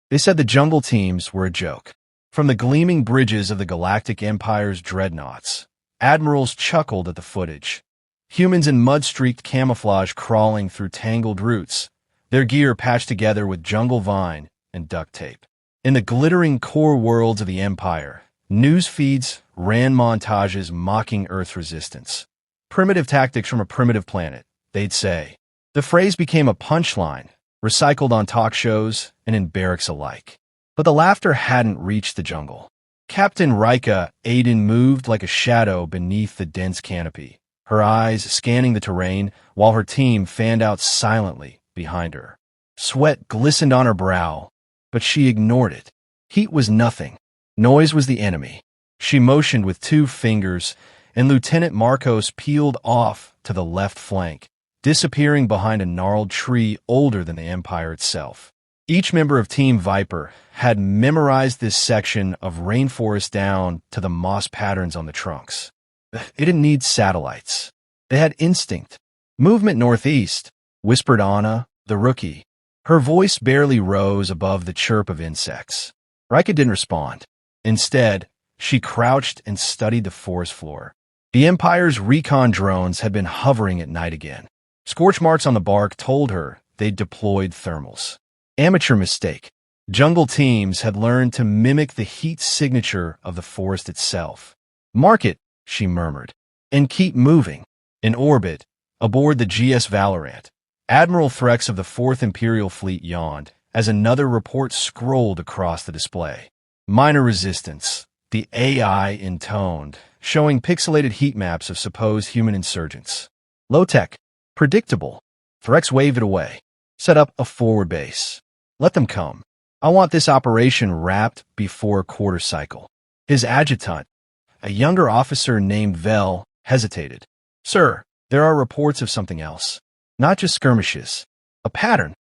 They said the jungle teams were a joke. From the gleaming bridges of the Galactic Empires dreadnoughts, admirals chuckled at the footage. Humans in mud-streaked camouflage crawling through tangled roots, their gear patched together with jungle vine and duct tape. In the glittering core worlds of the Empire, news feeds ran montages mocking Earth's resistance. Primitive tactics from a primitive planet, they'd say. The phrase became a punchline, recycled on talk shows and in barracks alike. But the laughter hadn't reached the jungle. Captain Ryka Aden moved like a shadow beneath the dense canopy, her eyes scanning the terrain while her team fanned out silently behind her. Sweat glistened on her brow, but she ignored it. Heat was nothing. Noise was the enemy. She motioned with 2 fingers, and Lieutenant Marcos peeled off to the left flank, disappearing behind a gnarled tree older than the Empire itself. Each member of Team Viper had memorized this section of rainforest down to the moss patterns on the trunks. It didn't need satellites. They had instinct. Movement northeast, whispered Anna, the rookie. Her voice barely rose above the chirp of insects. Ryka didn't respond. Instead, she crouched and studied the forest floor. The Empire's recon drones had been hovering at night again. Scorch marks on the bark told her they'd deployed thermals. Amateur mistake. Jungle teams had learned to mimic the heat signature of the forest itself. Mark it, she murmured, and keep moving. In orbit, aboard the GS Valorant, Admiral Threx of the 4th Imperial Fleet yawned as another report scrolled across the display. Minor resistance, the AI intoned, showing pixelated heat maps of supposed human insurgents. Low-tech, predictable. Threx waved it away. Set up a forward base. Let them come. I want this operation wrapped before a quarter cycle. His adjutant, a younger officer named Vel, hesitated. Sir, there are reports of something else. Not just skirmishes. A pattern.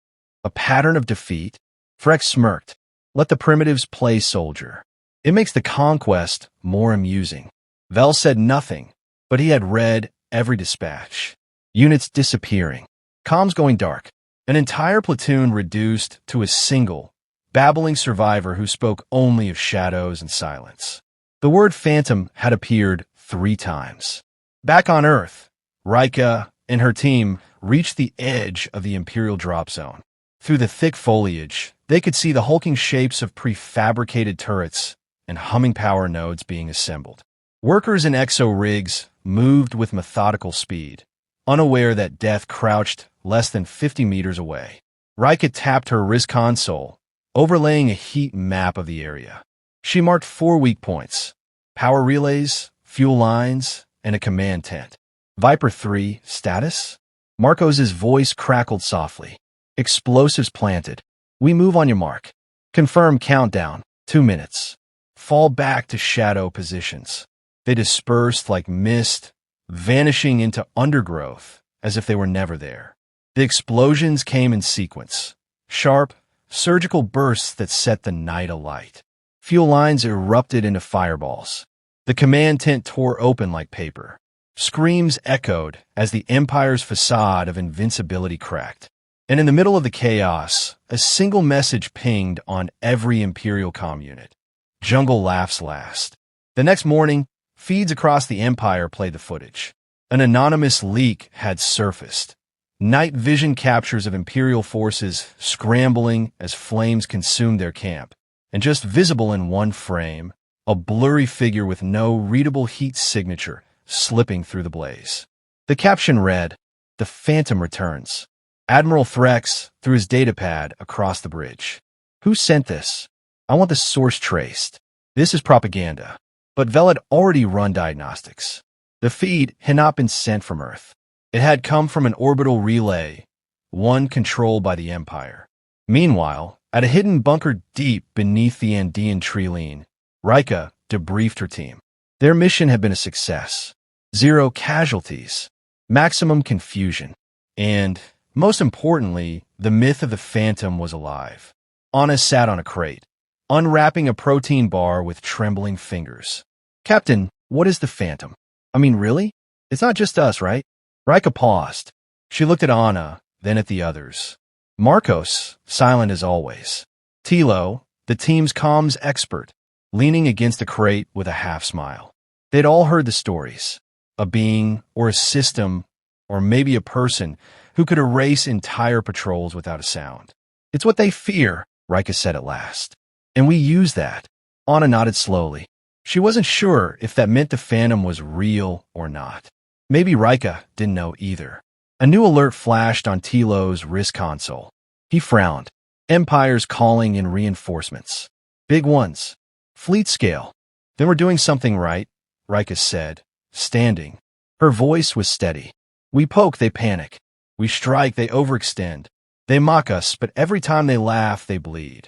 A pattern of defeat. Threx smirked. Let the primitives play soldier. It makes the conquest more amusing. Vel said nothing, but he had read every dispatch. Units disappearing. Comms going dark. An entire platoon reduced to a single, babbling survivor who spoke only of shadows and silence. The word phantom had appeared 3 times. Back on Earth, Ryka and her team reached the edge of the Imperial drop zone. Through the thick foliage, they could see the hulking shapes of prefabricated turrets and humming power nodes being assembled. Workers in exo-rigs moved with methodical speed, unaware that death crouched less than 50 meters away. Ryka tapped her wrist console, overlaying a heat map of the area. She marked 4 weak points: power relays, fuel lines, and a command tent. Viper 3, status? Marcos's voice crackled softly. Explosives planted. We move on your mark. Confirm countdown, 2 minutes. Fall back to shadow positions. They dispersed like mist, vanishing into undergrowth as if they were never there. The explosions came in sequence. Sharp, surgical bursts that set the night alight. Fuel lines erupted into fireballs. The command tent tore open like paper. Screams echoed as the Empire's facade of invincibility cracked. And in the middle of the chaos, a single message pinged on every Imperial comm unit. Jungle laughs last. The next morning, feeds across the Empire played the footage. An anonymous leak had surfaced. Night vision captures of Imperial forces scrambling as flames consumed their camp. And just visible in one frame, a blurry figure with no readable heat signature slipping through the blaze. The caption read, "The Phantom returns." Admiral Threx threw his datapad across the bridge. Who sent this? I want the source traced. This is propaganda. But Vel had already run diagnostics. The feed had not been sent from Earth. It had come from an orbital relay, one controlled by the Empire. Meanwhile, at a hidden bunker deep beneath the Andean tree-line, Ryka debriefed her team. Their mission had been a success. 0 casualties, maximum confusion, and, most importantly, the myth of the Phantom was alive. Anna sat on a crate, unwrapping a protein bar with trembling fingers. Captain, what is the Phantom? I mean, really? It's not just us, right? Ryka paused. She looked at Anna, then at the others. Marcos, silent as always. Tilo, the team's comms expert, leaning against a crate with a half-smile. They'd all heard the stories. A being, or a system, or maybe a person who could erase entire patrols without a sound. It's what they fear, Ryka said at last. And we use that. Anna nodded slowly. She wasn't sure if that meant the Phantom was real or not. Maybe Ryka didn't know either. A new alert flashed on Tilo's wrist console. He frowned. Empires calling in reinforcements. Big ones. Fleet scale. Then we're doing something right, Ryka said, standing. Her voice was steady. We poke, they panic. We strike, they overextend. They mock us, but every time they laugh, they bleed.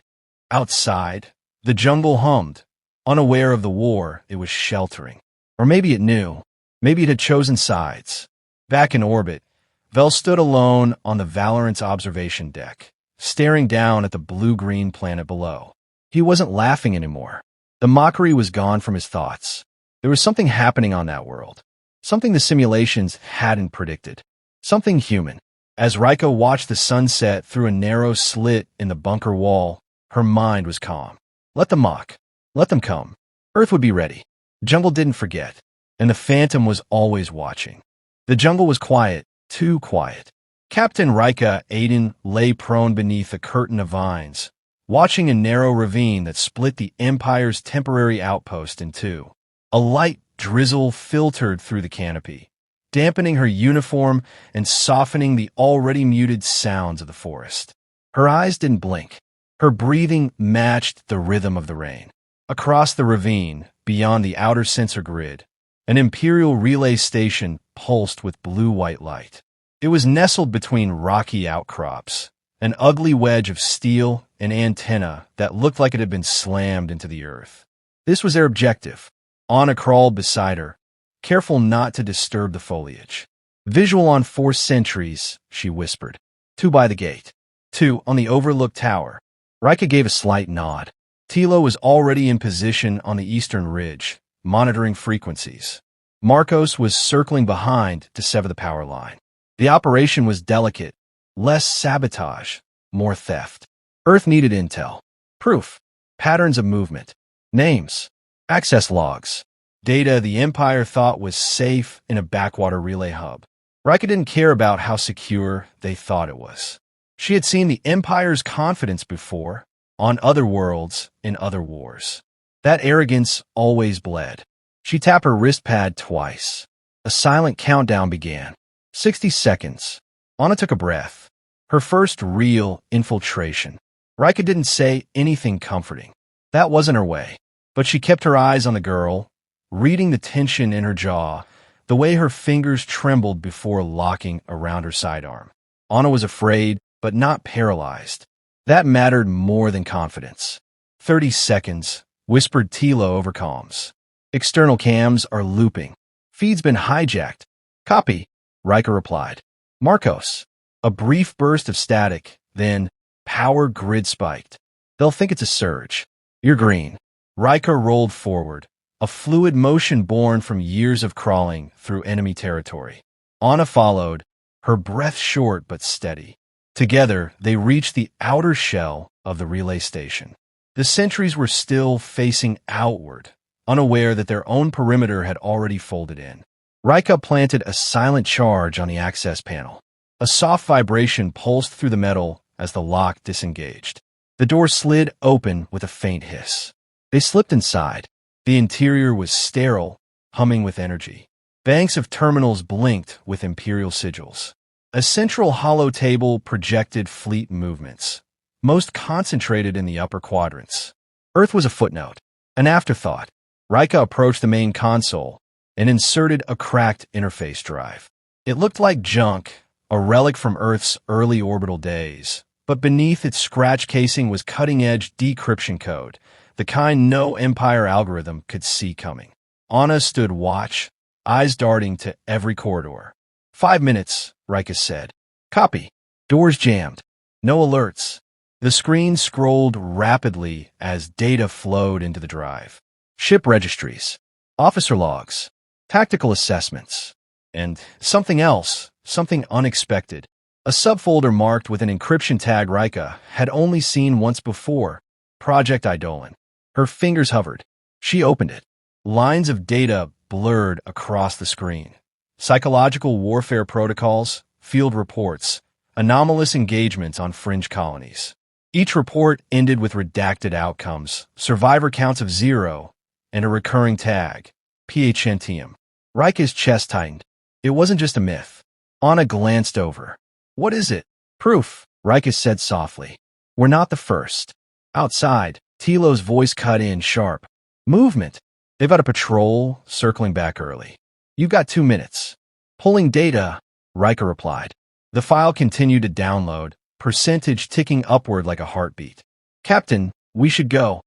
Outside, the jungle hummed. Unaware of the war, it was sheltering. Or maybe it knew. Maybe it had chosen sides. Back in orbit, Vel stood alone on the Valorant's observation deck, staring down at the blue-green planet below. He wasn't laughing anymore. The mockery was gone from his thoughts. There was something happening on that world. Something the simulations hadn't predicted. Something human. As Ryka watched the sunset through a narrow slit in the bunker wall, her mind was calm. Let them mock. Let them come. Earth would be ready. The jungle didn't forget. And the Phantom was always watching. The jungle was quiet, too quiet. Captain Ryka Aden lay prone beneath a curtain of vines, watching a narrow ravine that split the Empire's temporary outpost in two. A light drizzle filtered through the canopy, dampening her uniform and softening the already muted sounds of the forest. Her eyes didn't blink. Her breathing matched the rhythm of the rain. Across the ravine, beyond the outer sensor grid, an Imperial relay station pulsed with blue-white light. It was nestled between rocky outcrops, an ugly wedge of steel and antenna that looked like it had been slammed into the earth. This was their objective. Anna crawled beside her, careful not to disturb the foliage. Visual on 4 sentries, she whispered. 2 by the gate. 2 on the overlooked tower. Ryka gave a slight nod. Tilo was already in position on the eastern ridge, monitoring frequencies. Marcos was circling behind to sever the power line. The operation was delicate. Less sabotage, more theft. Earth needed intel. Proof. Patterns of movement. Names. Access logs. Data the Empire thought was safe in a backwater relay hub. Ryka didn't care about how secure they thought it was. She had seen the Empire's confidence before, on other worlds, in other wars. That arrogance always bled. She tapped her wrist pad twice. A silent countdown began. 60 seconds. Anna took a breath. Her first real infiltration. Ryka didn't say anything comforting. That wasn't her way. But she kept her eyes on the girl, reading the tension in her jaw, the way her fingers trembled before locking around her sidearm. Anna was afraid, but not paralyzed. That mattered more than confidence. 30 seconds, whispered Tilo over comms. External cams are looping. Feed's been hijacked. Copy, Ryka replied. Marcos. A brief burst of static, then power grid spiked. They'll think it's a surge. You're green. Ryka rolled forward, a fluid motion born from years of crawling through enemy territory. Anna followed, her breath short but steady. Together, they reached the outer shell of the relay station. The sentries were still facing outward, unaware that their own perimeter had already folded in. Ryka planted a silent charge on the access panel. A soft vibration pulsed through the metal as the lock disengaged. The door slid open with a faint hiss. They slipped inside. The interior was sterile, humming with energy. Banks of terminals blinked with Imperial sigils. A central hollow table projected fleet movements, most concentrated in the upper quadrants. Earth was a footnote, an afterthought. Ryka approached the main console and inserted a cracked interface drive. It looked like junk, a relic from Earth's early orbital days, but beneath its scratch casing was cutting-edge decryption code, the kind no Empire algorithm could see coming. Anna stood watch, eyes darting to every corridor. 5 minutes, Ryka said. Copy. Doors jammed. No alerts. The screen scrolled rapidly as data flowed into the drive. Ship registries, officer logs, tactical assessments, and something else, something unexpected. A subfolder marked with an encryption tag Ryka had only seen once before, Project Eidolon. Her fingers hovered. She opened it. Lines of data blurred across the screen. Psychological warfare protocols, field reports, anomalous engagements on fringe colonies. Each report ended with redacted outcomes, survivor counts of 0, and a recurring tag, PHNTM. Ryka's chest tightened. It wasn't just a myth. Anna glanced over. What is it? Proof, Ryka said softly. We're not the first. Outside, Tilo's voice cut in sharp. Movement. They've got a patrol circling back early. You've got 2 minutes. Pulling data, Ryka replied. The file continued to download, percentage ticking upward like a heartbeat. Captain, we should go,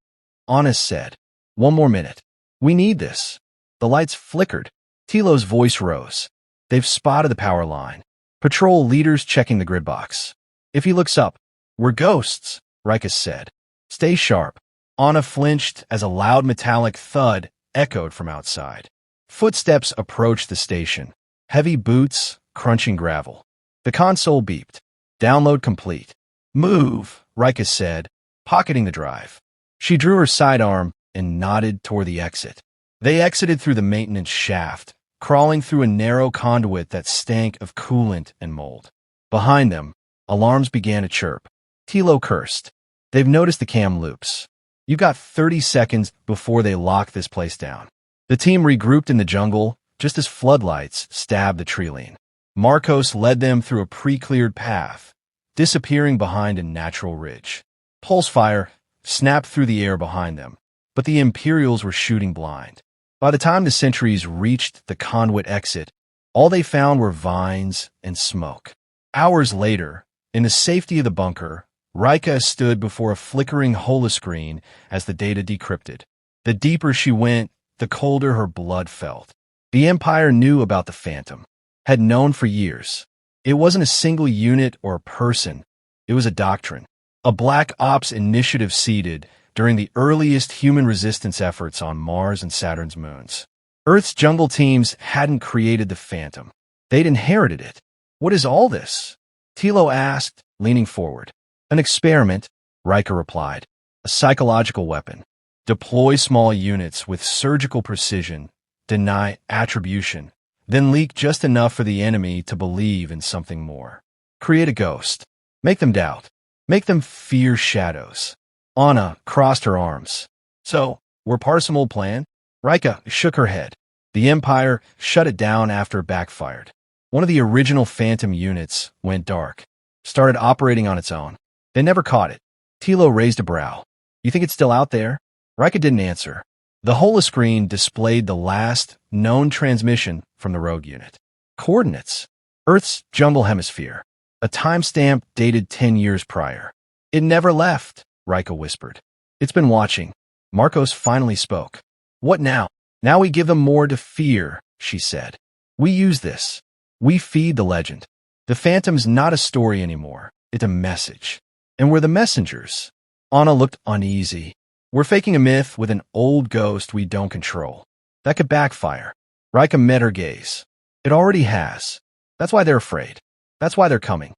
Anna said. 1 more minute. We need this. The lights flickered. Tilo's voice rose. They've spotted the power line. Patrol leaders checking the grid box. If he looks up, we're ghosts, Ryka said. Stay sharp. Anna flinched as a loud metallic thud echoed from outside. Footsteps approached the station. Heavy boots, crunching gravel. The console beeped. Download complete. Move, Ryka said, pocketing the drive. She drew her sidearm and nodded toward the exit. They exited through the maintenance shaft, crawling through a narrow conduit that stank of coolant and mold. Behind them, alarms began to chirp. Tilo cursed. They've noticed the cam loops. You got 30 seconds before they lock this place down. The team regrouped in the jungle just as floodlights stabbed the treeline. Marcos led them through a pre-cleared path, disappearing behind a natural ridge. Pulse fire snapped through the air behind them, but the Imperials were shooting blind. By the time the sentries reached the conduit exit, all they found were vines and smoke. Hours later, in the safety of the bunker, Ryka stood before a flickering holoscreen as the data decrypted. The deeper she went, the colder her blood felt. The Empire knew about the Phantom, had known for years. It wasn't a single unit or a person. It was a doctrine, a Black Ops initiative seeded during the earliest human resistance efforts on Mars and Saturn's moons. Earth's jungle teams hadn't created the Phantom. They'd inherited it. What is all this? Tilo asked, leaning forward. An experiment, Ryka replied. A psychological weapon. Deploy small units with surgical precision, deny attribution, then leak just enough for the enemy to believe in something more. Create a ghost. Make them doubt. Make them fear shadows. Anna crossed her arms. So, we're part of some old plan? Ryka shook her head. The Empire shut it down after it backfired. One of the original Phantom units went dark, started operating on its own. They never caught it. Tilo raised a brow. You think it's still out there? Ryka didn't answer. The holoscreen displayed the last known transmission from the rogue unit. Coordinates. Earth's jungle hemisphere. A timestamp dated 10 years prior. It never left, Ryka whispered. It's been watching. Marcos finally spoke. What now? Now we give them more to fear, she said. We use this. We feed the legend. The Phantom's not a story anymore. It's a message. And we're the messengers. Anna looked uneasy. We're faking a myth with an old ghost we don't control. That could backfire. Ryka met her gaze. It already has. That's why they're afraid. That's why they're coming.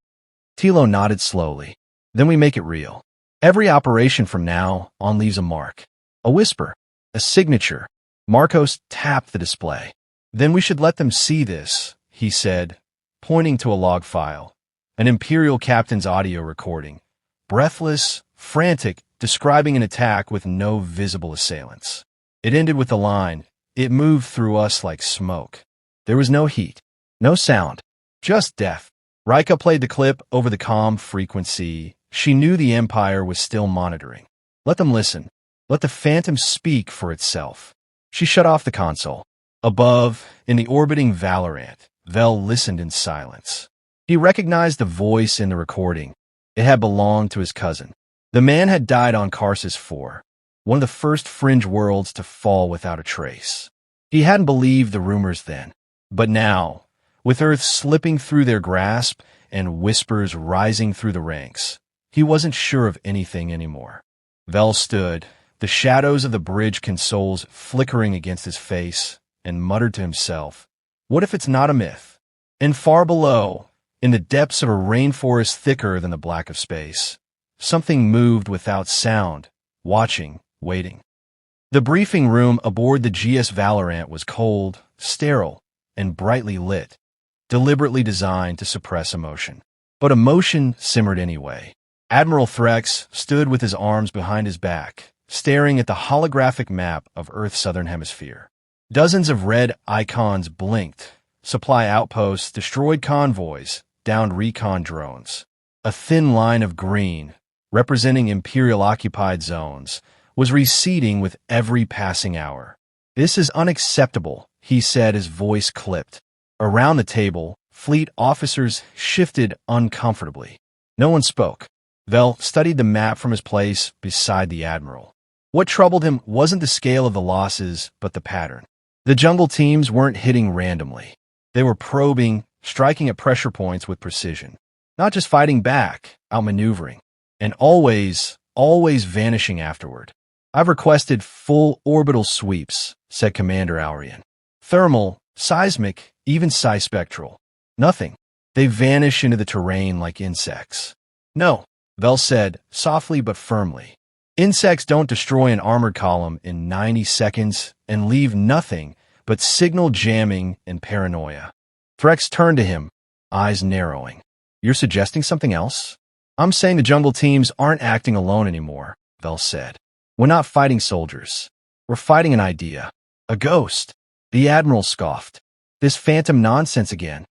Tilo nodded slowly. Then we make it real. Every operation from now on leaves a mark. A whisper. A signature. Marcos tapped the display. Then we should let them see this, he said, pointing to a log file. An Imperial captain's audio recording. Breathless, frantic, describing an attack with no visible assailants. It ended with the line, "It moved through us like smoke." There was no heat, no sound, just death. Ryka played the clip over the calm frequency. She knew the Empire was still monitoring. Let them listen. Let the Phantom speak for itself. She shut off the console. Above, in the orbiting Valorant, Vel listened in silence. He recognized the voice in the recording. It had belonged to his cousin. The man had died on Karsus 4, one of the first fringe worlds to fall without a trace. He hadn't believed the rumors then, but now, with Earth slipping through their grasp and whispers rising through the ranks, he wasn't sure of anything anymore. Vel stood, the shadows of the bridge consoles flickering against his face, and muttered to himself, "What if it's not a myth?" And far below, in the depths of a rainforest thicker than the black of space, something moved without sound, watching, waiting. The briefing room aboard the GS Valorant was cold, sterile, and brightly lit, deliberately designed to suppress emotion. But emotion simmered anyway. Admiral Threx stood with his arms behind his back, staring at the holographic map of Earth's southern hemisphere. Dozens of red icons blinked, supply outposts, destroyed convoys, downed recon drones. A thin line of green, representing Imperial-occupied zones, was receding with every passing hour. "This is unacceptable," he said, his voice clipped. Around the table, fleet officers shifted uncomfortably. No one spoke. Vel studied the map from his place beside the admiral. What troubled him wasn't the scale of the losses, but the pattern. The jungle teams weren't hitting randomly. They were probing, striking at pressure points with precision. Not just fighting back, outmaneuvering. And always vanishing afterward. "I've requested full orbital sweeps," said Commander Aurian. "Thermal, seismic, even psi-spectral. Nothing. They vanish into the terrain like insects." "No," Vel said, softly but firmly. "Insects don't destroy an armored column in 90 seconds and leave nothing but signal jamming and paranoia." Threx turned to him, eyes narrowing. "You're suggesting something else?" "I'm saying the jungle teams aren't acting alone anymore," Vel said. "We're not fighting soldiers. We're fighting an idea. A ghost." The admiral scoffed. "This phantom nonsense again."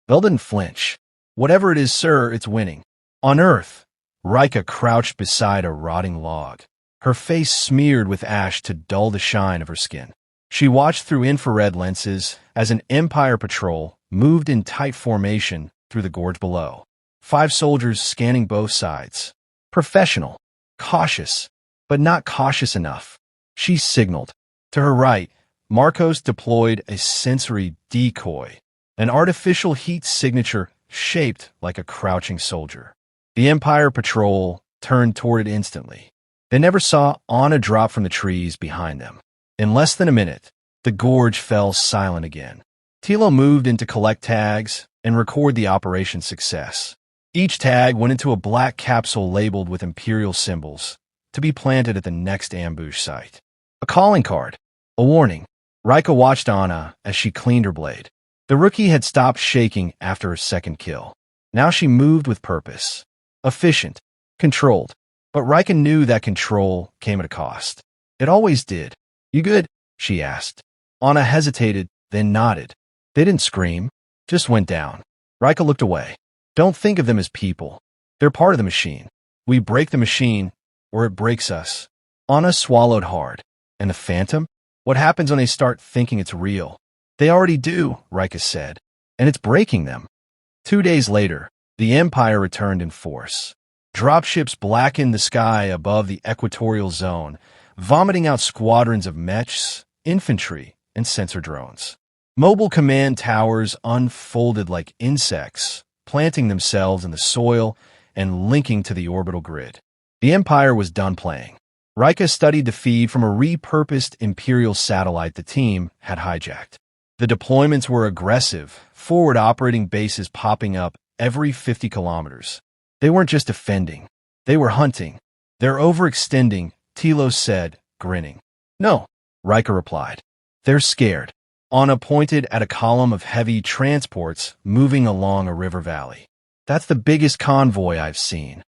Vel didn't flinch. "Whatever it is, sir, it's winning." On Earth, Ryka crouched beside a rotting log, her face smeared with ash to dull the shine of her skin. She watched through infrared lenses as an Empire patrol moved in tight formation through the gorge below. 5 soldiers scanning both sides. Professional, cautious, but not cautious enough. She signaled. To her right, Marcos deployed a sensory decoy, an artificial heat signature shaped like a crouching soldier. The Empire patrol turned toward it instantly. They never saw Ana drop from the trees behind them. In less than a minute, the gorge fell silent again. Tilo moved in to collect tags and record the operation's success. Each tag went into a black capsule labeled with Imperial symbols, to be planted at the next ambush site. A calling card, a warning. Ryka watched Ana as she cleaned her blade. The rookie had stopped shaking after her second kill. Now she moved with purpose. Efficient, controlled. But Ryka knew that control came at a cost. It always did. "You good?" she asked. Ana hesitated, then nodded. They didn't scream, just went down. Ryka looked away. "Don't think of them as people. They're part of the machine. We break the machine, or it breaks us." Ana swallowed hard. "And the Phantom? What happens when they start thinking it's real?" "They already do," Ryka said. "And it's breaking them." 2 days later, the Empire returned in force. Dropships blackened the sky above the equatorial zone, vomiting out squadrons of mechs, infantry, and sensor drones. Mobile command towers unfolded like insects, planting themselves in the soil and linking to the orbital grid. The Empire was done playing. Ryka studied the feed from a repurposed Imperial satellite the team had hijacked. The deployments were aggressive, forward operating bases popping up every 50 kilometers. They weren't just defending. They were hunting. "They're overextending," Tilo said, grinning. "No," Ryka replied. "They're scared." Ana pointed at a column of heavy transports moving along a river valley. "That's the biggest convoy I've seen."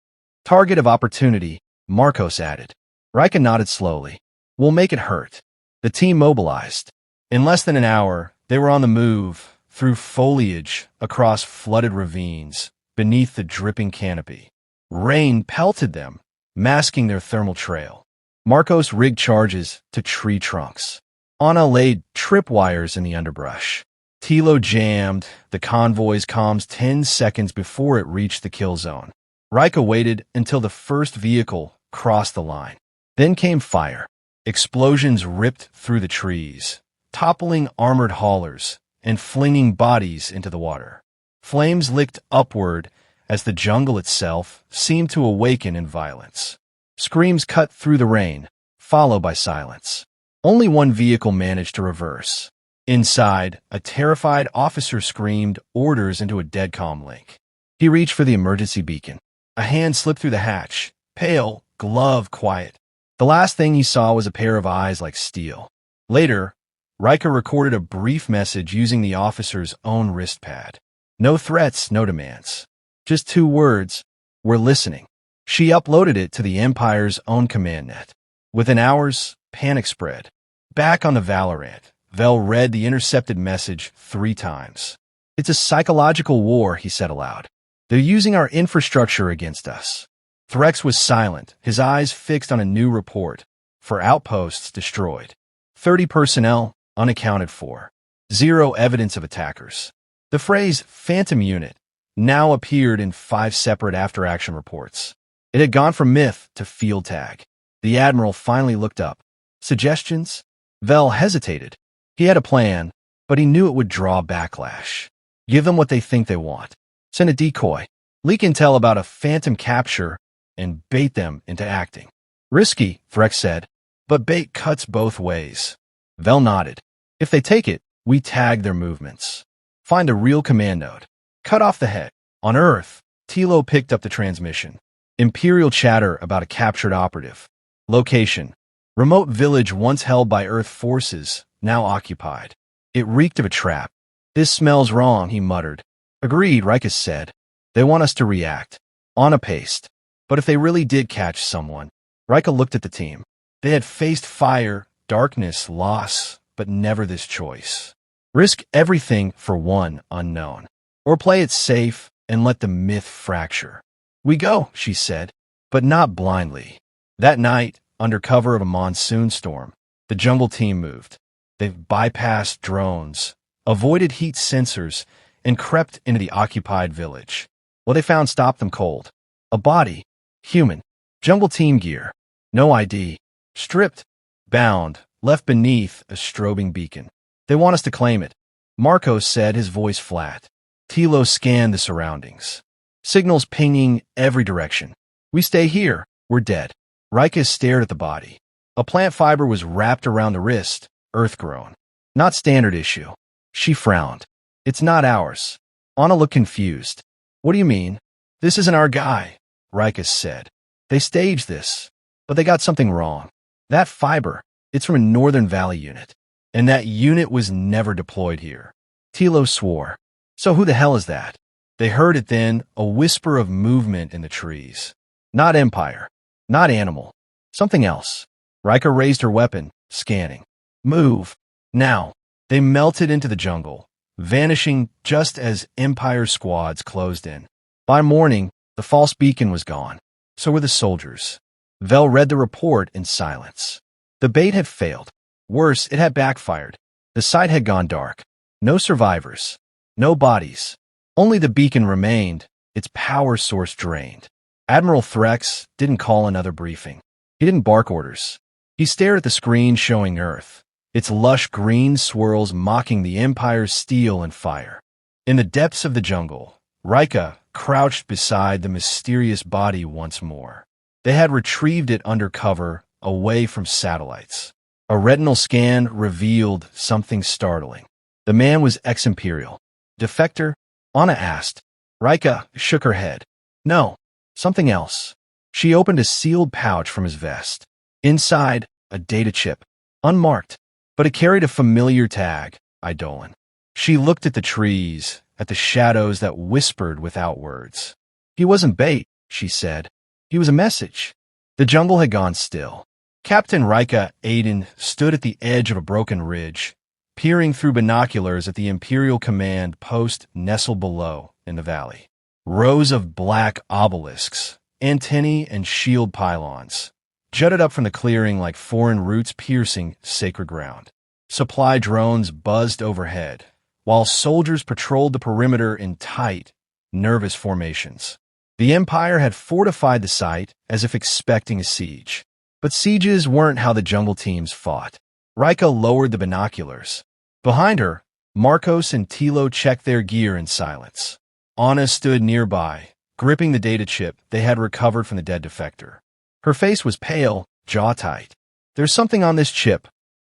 "Target of opportunity," Marcos added. Ryka nodded slowly. "We'll make it hurt." The team mobilized. In less than an hour, they were on the move, through foliage, across flooded ravines, beneath the dripping canopy. Rain pelted them, masking their thermal trail. Marcos rigged charges to tree trunks. Ana laid tripwires in the underbrush. Tilo jammed the convoy's comms 10 seconds before it reached the kill zone. Ryka waited until the first vehicle crossed the line. Then came fire. Explosions ripped through the trees, toppling armored haulers and flinging bodies into the water. Flames licked upward as the jungle itself seemed to awaken in violence. Screams cut through the rain, followed by silence. Only one vehicle managed to reverse. Inside, a terrified officer screamed orders into a deadcom link. He reached for the emergency beacon. A hand slipped through the hatch, pale, glove quiet. The last thing he saw was a pair of eyes like steel. Later, Ryka recorded a brief message using the officer's own wristpad. No threats, no demands. Just 2 words, "We're listening." She uploaded it to the Empire's own command net. Within hours, panic spread. Back on the Valorant, Vel read the intercepted message 3 times. "It's a psychological war," he said aloud. "They're using our infrastructure against us." Threx was silent, his eyes fixed on a new report. For outposts destroyed. 30 personnel unaccounted for. 0 evidence of attackers. The phrase "phantom unit" now appeared in 5 separate after-action reports. It had gone from myth to field tag. The Admiral finally looked up. "Suggestions?" Vel hesitated. He had a plan, but he knew it would draw backlash. Give them what they think they want. Send a decoy. Leak intel about a phantom capture and bait them into acting. "Risky," Threx said, "but bait cuts both ways." Vel nodded. "If they take it, we tag their movements. Find a real command node. Cut off the head." On Earth, Tilo picked up the transmission. Imperial chatter about a captured operative. Location: remote village once held by Earth forces, now occupied. It reeked of a trap. "This smells wrong," he muttered. "Agreed," Ryka said. "They want us to react. On a paste. But if they really did catch someone..." Ryka looked at the team. They had faced fire, darkness, loss, but never this choice. Risk everything for one unknown. Or play it safe and let the myth fracture. "We go," she said, but not blindly. That night, under cover of a monsoon storm, the jungle team moved. They bypassed drones, avoided heat sensors, and crept into the occupied village. What they found stopped them cold. A body. Human. Jungle team gear. No ID. Stripped. Bound. Left beneath a strobing beacon. "They want us to claim it," Marcos said, his voice flat. Tilo scanned the surroundings. Signals pinging every direction. "We stay here. We're dead." Ryka stared at the body. A plant fiber was wrapped around the wrist, earth-grown. Not standard issue. She frowned. "It's not ours." Anna looked confused. "What do you mean?" "This isn't our guy," Ryka said. "They staged this, but they got something wrong. That fiber, it's from a Northern Valley unit, and that unit was never deployed here." Tilo swore. "So who the hell is that?" They heard it then, a whisper of movement in the trees. Not Empire. Not animal. Something else. Ryka raised her weapon, scanning. "Move. Now." They melted into the jungle, vanishing just as Empire squads closed in. By morning, the false beacon was gone. So were the soldiers. Vel read the report in silence. The bait had failed. Worse, it had backfired. The site had gone dark. No survivors. No bodies. Only the beacon remained, its power source drained. Admiral Threx didn't call another briefing. He didn't bark orders. He stared at the screen showing Earth, its lush green swirls mocking the Empire's steel and fire. In the depths of the jungle, Ryka crouched beside the mysterious body once more. They had retrieved it under cover, away from satellites. A retinal scan revealed something startling. The man was ex-Imperial. "Defector?" Anna asked. Ryka shook her head. "No. Something else." She opened a sealed pouch from his vest. Inside, a data chip. Unmarked, but it carried a familiar tag, Eidolon. She looked at the trees, at the shadows that whispered without words. "He wasn't bait," she said. "He was a message." The jungle had gone still. Captain Ryka Aden stood at the edge of a broken ridge, peering through binoculars at the Imperial command post nestled below in the valley. Rows of black obelisks, antennae and shield pylons, jutted up from the clearing like foreign roots piercing sacred ground. Supply drones buzzed overhead, while soldiers patrolled the perimeter in tight, nervous formations. The Empire had fortified the site as if expecting a siege. But sieges weren't how the jungle teams fought. Ryka lowered the binoculars. Behind her, Marcos and Tilo checked their gear in silence. Anna stood nearby, gripping the data chip they had recovered from the dead defector. Her face was pale, jaw tight. "There's something on this chip,"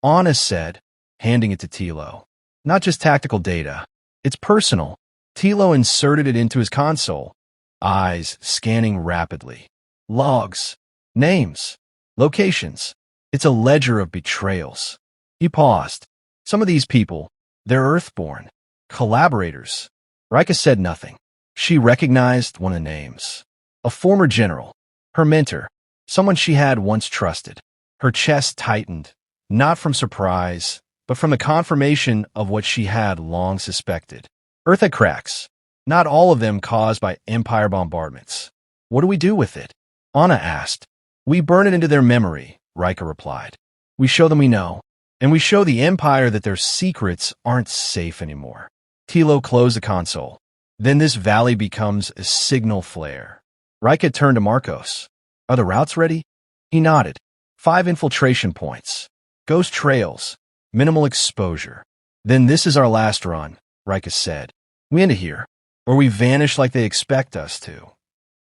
Anna said, handing it to Tilo. "Not just tactical data. It's personal." Tilo inserted it into his console, eyes scanning rapidly. "Logs. Names. Locations. It's a ledger of betrayals. He paused. Some of these people, they're Earthborn. Collaborators. Ryka said nothing. She recognized one of the names. A former general. Her mentor. Someone she had once trusted. Her chest tightened, not from surprise, but from the confirmation of what she had long suspected. Earth had cracks. Not all of them caused by Empire bombardments. What do we do with it? Anna asked. We burn it into their memory, Ryka replied. We show them we know, and we show the Empire that their secrets aren't safe anymore. Tilo closed the console. Then this valley becomes a signal flare. Ryka turned to Marcos. Are the routes ready? He nodded. 5 infiltration points. Ghost trails. Minimal exposure. Then this is our last run, Ryka said. We end it here, or we vanish like they expect us to.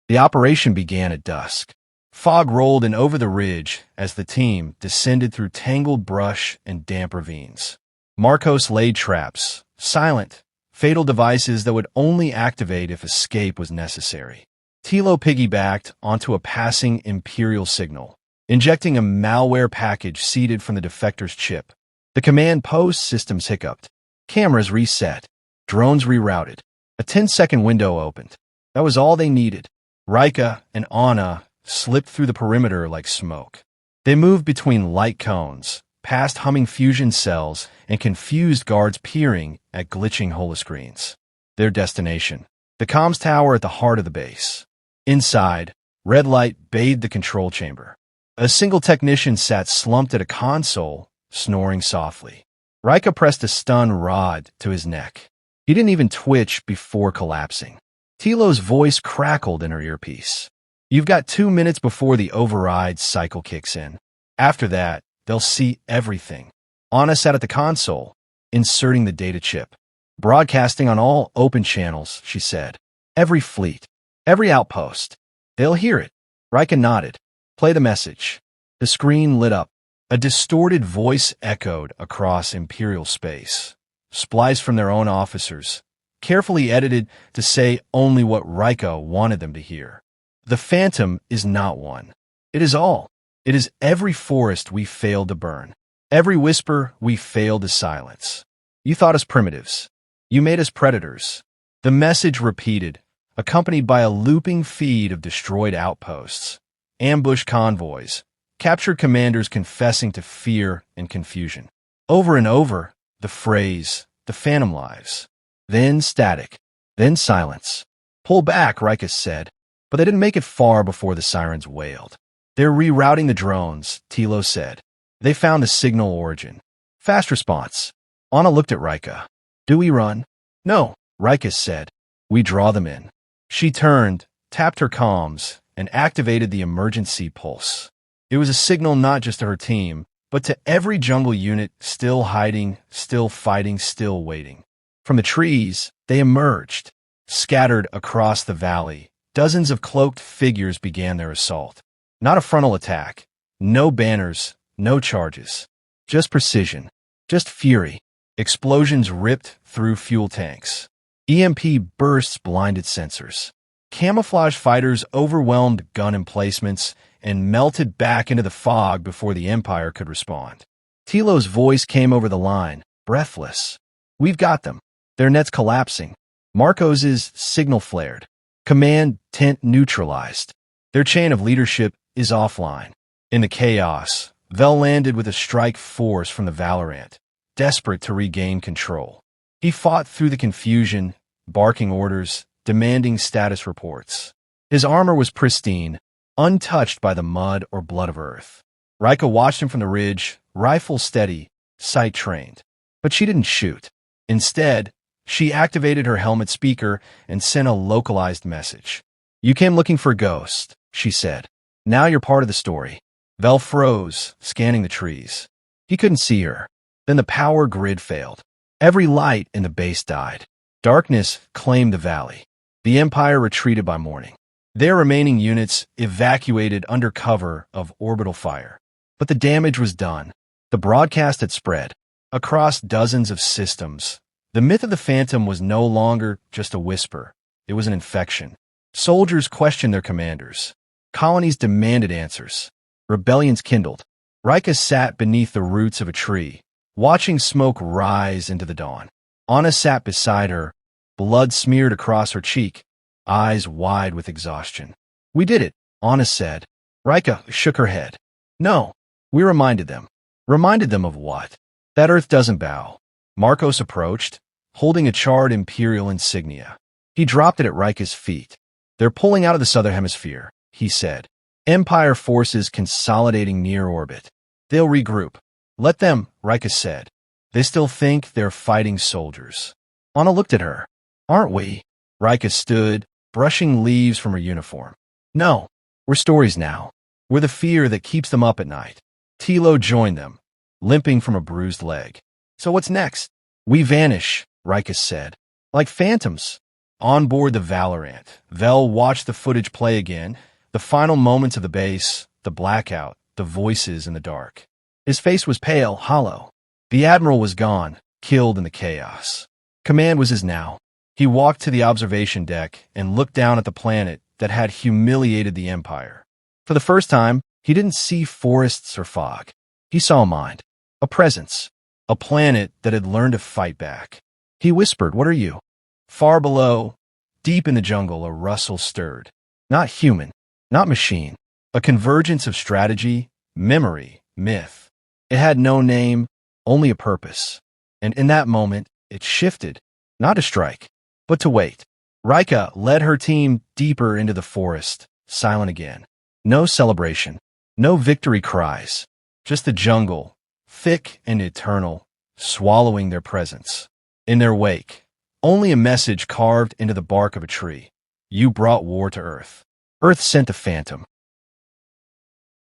The operation began at dusk. Fog rolled in over the ridge as the team descended through tangled brush and damp ravines. Marcos laid traps, silent, fatal devices that would only activate if escape was necessary. Tilo piggybacked onto a passing Imperial signal, injecting a malware package seeded from the defector's chip. The command post systems hiccuped. Cameras reset. Drones rerouted. A 10-second window opened. That was all they needed. Ryka and Anna slipped through the perimeter like smoke. They moved between light cones, past humming fusion cells, and confused guards peering at glitching holoscreens. Their destination. The comms tower at the heart of the base. Inside, red light bathed the control chamber. A single technician sat slumped at a console, snoring softly. Ryka pressed a stun rod to his neck. He didn't even twitch before collapsing. Tilo's voice crackled in her earpiece. You've got 2 minutes before the override cycle kicks in. After that, they'll see everything. Anna sat at the console, inserting the data chip. Broadcasting on all open channels, she said. Every fleet. Every outpost. They'll hear it. Ryka nodded. Play the message. The screen lit up. A distorted voice echoed across Imperial space, spliced from their own officers, carefully edited to say only what Ryka wanted them to hear. The Phantom is not one. It is all. It is every forest we failed to burn. Every whisper we failed to silence. You thought us primitives. You made us predators. The message repeated, accompanied by a looping feed of destroyed outposts, ambushed convoys, captured commanders confessing to fear and confusion. Over and over, the phrase, the Phantom lives. Then static. Then silence. Pull back, Ryka said, but they didn't make it far before the sirens wailed. They're rerouting the drones, Tilo said. They found the signal origin. Fast response. Anna looked at Ryka. Do we run? No, Ryka said. We draw them in. She turned, tapped her comms, and activated the emergency pulse. It was a signal not just to her team, but to every jungle unit still hiding, still fighting, still waiting. From the trees, they emerged. Scattered across the valley, dozens of cloaked figures began their assault. Not a frontal attack. No banners, no charges. Just precision. Just fury. Explosions ripped through fuel tanks. EMP bursts blinded sensors. Camouflage fighters overwhelmed gun emplacements and melted back into the fog before the Empire could respond. Tilo's voice came over the line, breathless. We've got them. Their net's collapsing. Marcos's signal flared. Command tent neutralized. Their chain of leadership is offline. In the chaos, Vel landed with a strike force from the Valorant, desperate to regain control. He fought through the confusion, barking orders, demanding status reports. His armor was pristine, untouched by the mud or blood of Earth. Ryka watched him from the ridge, rifle steady, sight trained. But she didn't shoot. Instead, she activated her helmet speaker and sent a localized message. You came looking for a ghost, she said. Now you're part of the story. Vel froze, scanning the trees. He couldn't see her. Then the power grid failed. Every light in the base died. Darkness claimed the valley. The Empire retreated by morning. Their remaining units evacuated under cover of orbital fire. But the damage was done. The broadcast had spread. Across dozens of systems, the myth of the Phantom was no longer just a whisper. It was an infection. Soldiers questioned their commanders. Colonies demanded answers. rebellions kindled. Ryka sat beneath the roots of a tree, watching smoke rise into the dawn. Anna sat beside her, blood smeared across her cheek, eyes wide with exhaustion. "We did it," Anna said. Ryka shook her head. "No, we reminded them." "Reminded them of what?" "That Earth doesn't bow." Marcos approached, holding a charred Imperial insignia. He dropped it at Ryka's feet. "They're pulling out of the southern hemisphere," he said. "Empire forces consolidating near orbit. They'll regroup." "Let them," Ryka said. "They still think they're fighting soldiers." Anna looked at her. "Aren't we?" Ryka stood, brushing leaves from her uniform. "No, we're stories now. We're the fear that keeps them up at night." Tilo joined them, limping from a bruised leg. "So what's next?" "We vanish," Ryka said. "Like phantoms." On board the Valorant, Vel watched the footage play again, the final moments of the base, the blackout, the voices in the dark. His face was pale, hollow. The Admiral was gone, killed in the chaos. Command was his now. He walked to the observation deck and looked down at the planet that had humiliated the Empire. For the first time, he didn't see forests or fog. He saw a mind, a presence, a planet that had learned to fight back. He whispered, "What are you?" Far below, deep in the jungle, a rustle stirred. Not human, not machine. A convergence of strategy, memory, myth. It had no name, only a purpose. And in that moment, it shifted, not to strike, but to wait. Ryka led her team deeper into the forest, silent again. No celebration, no victory cries, just the jungle, thick and eternal, swallowing their presence. In their wake, only a message carved into the bark of a tree. You brought war to Earth. Earth sent a phantom.